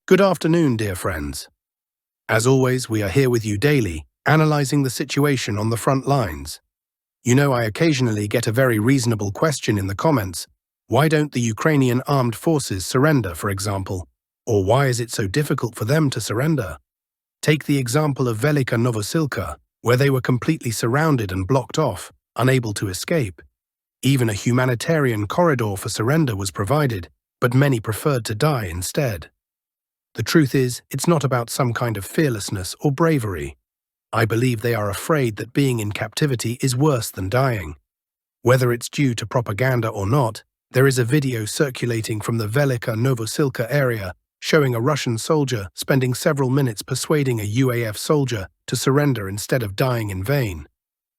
Good afternoon, dear friends. As always, we are here with you daily, analyzing the situation on the front lines. You know, I occasionally get a very reasonable question in the comments. Why don't the Ukrainian armed forces surrender, for example? Or why is it so difficult for them to surrender? Take the example of Velyka Novosilka, where they were completely surrounded and blocked off, unable to escape. Even a humanitarian corridor for surrender was provided, but many preferred to die instead. The truth is, it's not about some kind of fearlessness or bravery. I believe they are afraid that being in captivity is worse than dying. Whether it's due to propaganda or not, there is a video circulating from the Velyka Novosilka area showing a Russian soldier spending several minutes persuading a UAF soldier to surrender instead of dying in vain.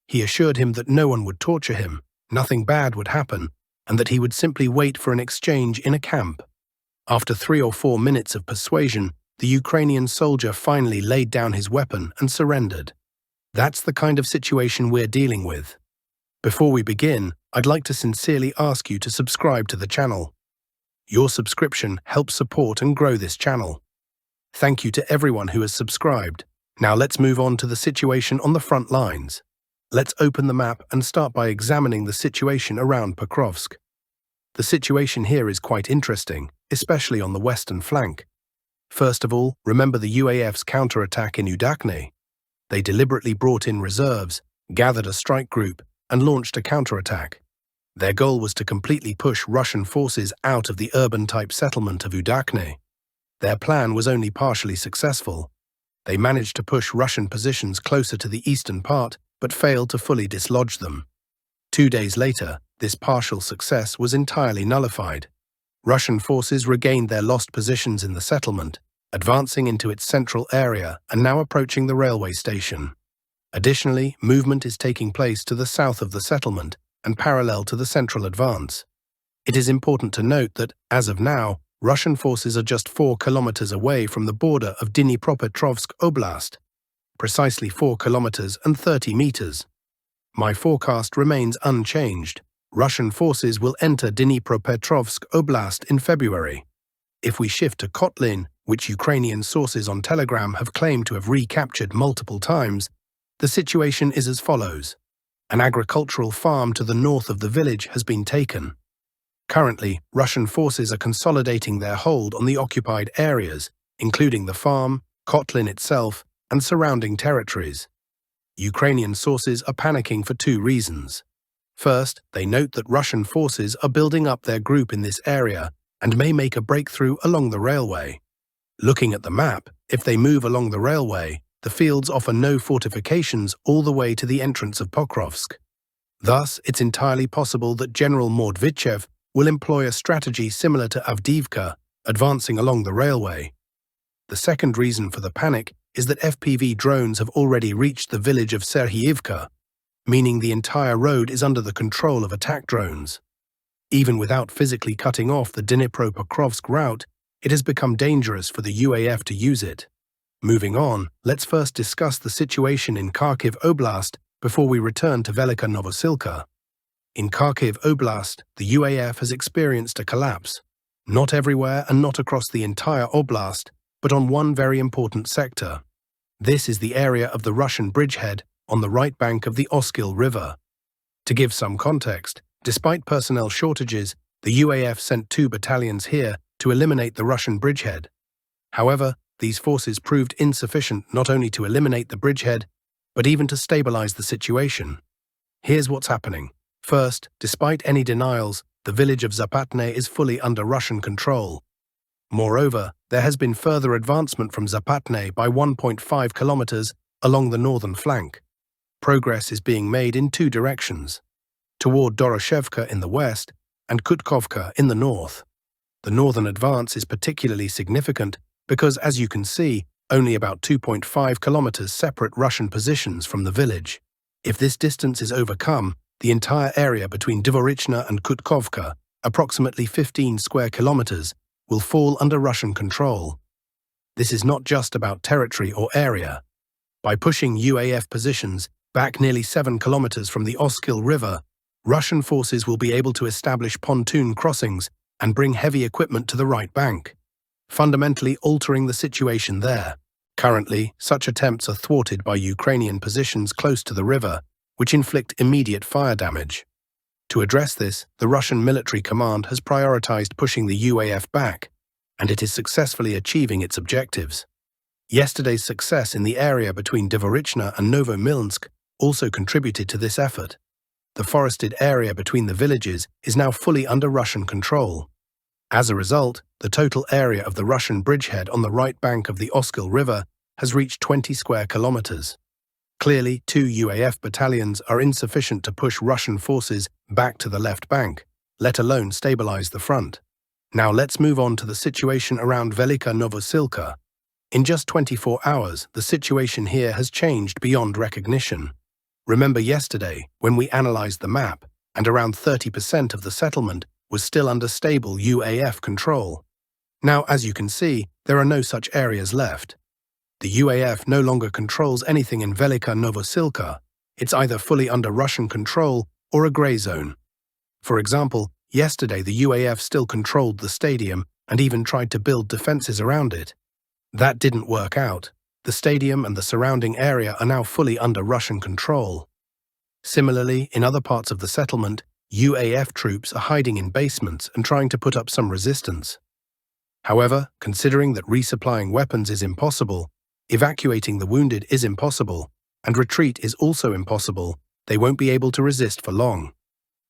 He assured him that no one would torture him, nothing bad would happen, and that he would simply wait for an exchange in a camp. After 3 or 4 minutes of persuasion, the Ukrainian soldier finally laid down his weapon and surrendered. That's the kind of situation we're dealing with. Before we begin, I'd like to sincerely ask you to subscribe to the channel. Your subscription helps support and grow this channel. Thank you to everyone who has subscribed. Now let's move on to the situation on the front lines. Let's open the map and start by examining the situation around Pcrk. The situation here is quite interesting, especially on the western flank. First of all, remember the UAF's counterattack in Udakne. They deliberately brought in reserves, gathered a strike group, and launched a counterattack. Their goal was to completely push Russian forces out of the urban-type settlement of Udakne. Their plan was only partially successful. They managed to push Russian positions closer to the eastern part, but failed to fully dislodge them. 2 days later, this partial success was entirely nullified. Russian forces regained their lost positions in the settlement, advancing into its central area and now approaching the railway station. Additionally, movement is taking place to the south of the settlement and parallel to the central advance. It is important to note that, as of now, Russian forces are just 4 kilometers away from the border of Dnipropetrovsk oblast, precisely 4 kilometers and 30 meters. My forecast remains unchanged. Russian forces will enter Dnipropetrovsk oblast in February. If we shift to Kotlin, which Ukrainian sources on Telegram have claimed to have recaptured multiple times, the situation is as follows. An agricultural farm to the north of the village has been taken. Currently, Russian forces are consolidating their hold on the occupied areas, including the farm, Kotlin itself, and surrounding territories. Ukrainian sources are panicking for 2 reasons. First, they note that Russian forces are building up their group in this area and may make a breakthrough along the railway. Looking at the map, if they move along the railway, the fields offer no fortifications all the way to the entrance of Pcrk. Thus, it's entirely possible that General Mordvichev will employ a strategy similar to Avdiivka, advancing along the railway. The second reason for the panic is that FPV drones have already reached the village of Serhiivka, meaning the entire road is under the control of attack drones. Even without physically cutting off the Dnipropetrovsk route, it has become dangerous for the UAF to use it. Moving on, let's first discuss the situation in Kharkiv Oblast before we return to Velyka Novosilka. In Kharkiv Oblast, the UAF has experienced a collapse. Not everywhere and not across the entire oblast, but on one very important sector. This is the area of the Russian bridgehead on the right bank of the Oskil River. To give some context, despite personnel shortages, the UAF sent 2 battalions here to eliminate the Russian bridgehead. However, these forces proved insufficient not only to eliminate the bridgehead, but even to stabilize the situation. Here's what's happening. First, despite any denials, the village of Zapatne is fully under Russian control. Moreover, there has been further advancement from Zapatne by 1.5 kilometers along the northern flank. Progress is being made in 2 directions, toward Doroshevka in the west and Kutkovka in the north. The northern advance is particularly significant because, as you can see, only about 2.5 kilometers separate Russian positions from the village. If this distance is overcome, the entire area between Dvorichna and Kutkovka, approximately 15 square kilometers, will fall under Russian control. This is not just about territory or area. By pushing UAF positions back nearly 7 kilometers from the Oskil River, Russian forces will be able to establish pontoon crossings and bring heavy equipment to the right bank. fundamentally altering the situation there. Currently, such attempts are thwarted by Ukrainian positions close to the river, which inflict immediate fire damage. To address this, the Russian military command has prioritized pushing the UAF back, and it is successfully achieving its objectives. Yesterday's success in the area between Dvorichna and Novo also contributed to this effort. The forested area between the villages is now fully under Russian control. As a result, the total area of the Russian bridgehead on the right bank of the Oskil River has reached 20 square kilometers. Clearly, 2 UAF battalions are insufficient to push Russian forces back to the left bank, let alone stabilize the front. Now let's move on to the situation around Velyka Novosilka. In just 24 hours, the situation here has changed beyond recognition. Remember yesterday, when we analyzed the map, and around 30% of the settlement was still under stable UAF control. Now, as you can see, there are no such areas left. The UAF no longer controls anything in Velyka Novosilka. It's either fully under Russian control or a grey zone. For example, yesterday the UAF still controlled the stadium and even tried to build defenses around it. That didn't work out. The stadium and the surrounding area are now fully under Russian control. Similarly, in other parts of the settlement, UAF troops are hiding in basements and trying to put up some resistance. However, considering that resupplying weapons is impossible, evacuating the wounded is impossible, and retreat is also impossible, they won't be able to resist for long.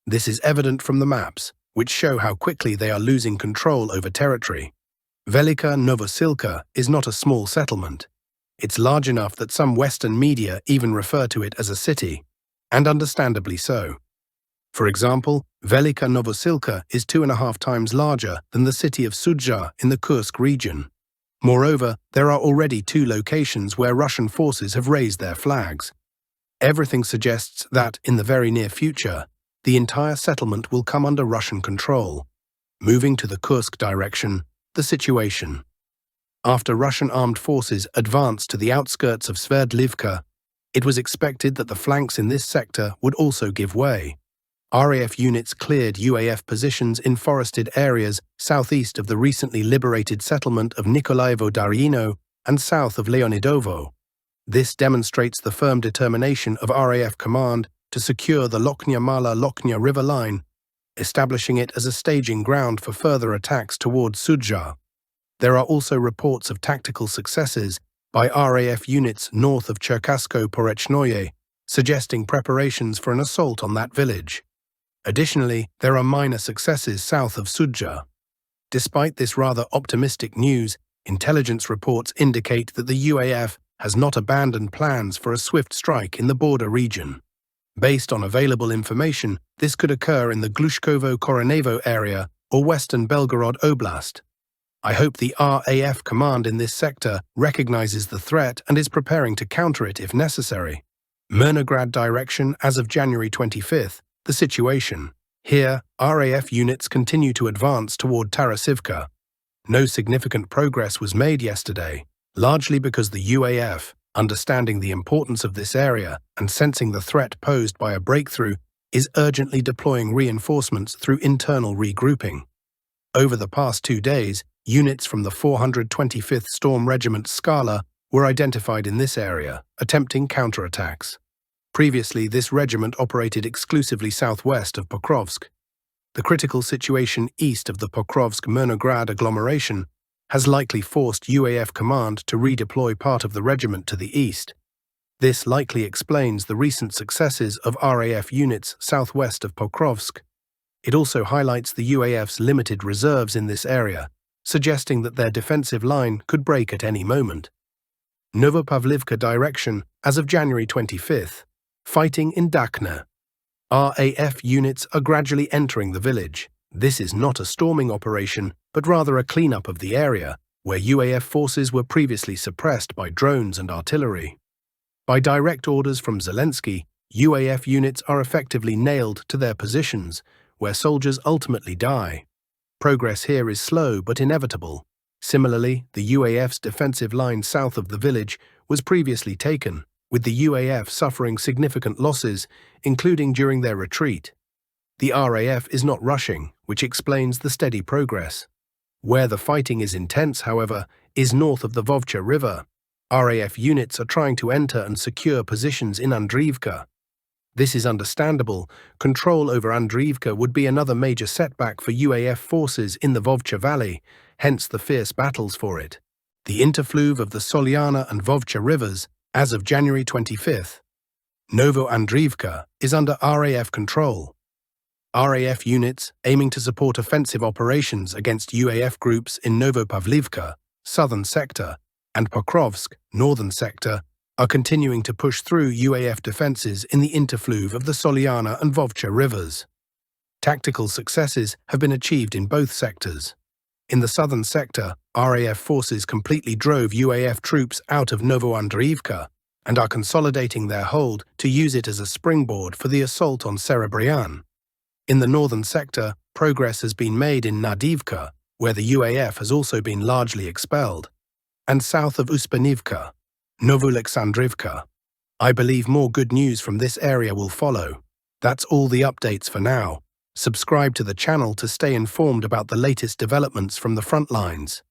This is evident from the maps, which show how quickly they are losing control over territory. Velyka Novosilka is not a small settlement. It's large enough that some Western media even refer to it as a city, and understandably so. For example, Velyka Novosilka is 2.5 times larger than the city of Sudzha in the Kursk region. Moreover, there are already 2 locations where Russian forces have raised their flags. Everything suggests that, in the very near future, the entire settlement will come under Russian control. Moving to the Kursk direction, the situation. After Russian armed forces advanced to the outskirts of Sverdlivka, it was expected that the flanks in this sector would also give way. RAF units cleared UAF positions in forested areas southeast of the recently liberated settlement of Nikolaevo Daryino and south of Leonidovo. This demonstrates the firm determination of RAF command to secure the Lochnia-Mala-Lochnia river line, establishing it as a staging ground for further attacks towards Sudzha. There are also reports of tactical successes by RAF units north of Cherkasko-Porechnoye, suggesting preparations for an assault on that village. Additionally, there are minor successes south of Sudzha. Despite this rather optimistic news, intelligence reports indicate that the UAF has not abandoned plans for a swift strike in the border region. Based on available information, this could occur in the Glushkovo-Koronevo area or western Belgorod Oblast. I hope the RAF command in this sector recognizes the threat and is preparing to counter it if necessary. Myrnograd direction as of January 25th. The situation. Here, RAF units continue to advance toward Tarasivka. No significant progress was made yesterday, largely because the UAF, understanding the importance of this area and sensing the threat posed by a breakthrough, is urgently deploying reinforcements through internal regrouping. Over the past 2 days, units from the 425th Storm Regiment Skala were identified in this area, attempting counterattacks. Previously, this regiment operated exclusively southwest of Pcrk. The critical situation east of the Pokrovsk-Myrnograd agglomeration has likely forced UAF command to redeploy part of the regiment to the east. This likely explains the recent successes of RAF units southwest of Pokrovsk. It also highlights the UAF's limited reserves in this area, suggesting that their defensive line could break at any moment. Novopavlivka direction as of January 25th. Fighting in Dakhna. RAF units are gradually entering the village. This is not a storming operation, but rather a cleanup of the area, where UAF forces were previously suppressed by drones and artillery. By direct orders from Zelensky, UAF units are effectively nailed to their positions, where soldiers ultimately die. Progress here is slow but inevitable. Similarly, the UAF's defensive line south of the village was previously taken, with the UAF suffering significant losses, including during their retreat. The RAF is not rushing, which explains the steady progress. Where the fighting is intense, however, is north of the Vovcha River. RAF units are trying to enter and secure positions in Andriivka. This is understandable. Control over Andriivka would be another major setback for UAF forces in the Vovcha Valley, hence the fierce battles for it. The interfluve of the Soliana and Vovcha rivers, as of January 25th, Novo Andriivka is under RAF control. RAF units aiming to support offensive operations against UAF groups in Novopavlivka, southern sector, and Pokrovsk, northern sector, are continuing to push through UAF defenses in the interfluve of the Soliana and Vovcha rivers. Tactical successes have been achieved in both sectors. In the southern sector, RAF forces completely drove UAF troops out of Novo Andriivka and are consolidating their hold to use it as a springboard for the assault on Serebryan. In the northern sector, progress has been made in Nadivka, where the UAF has also been largely expelled, and south of Uspanivka, Novoalexandrivka. I believe more good news from this area will follow. That's all the updates for now. Subscribe to the channel to stay informed about the latest developments from the front lines.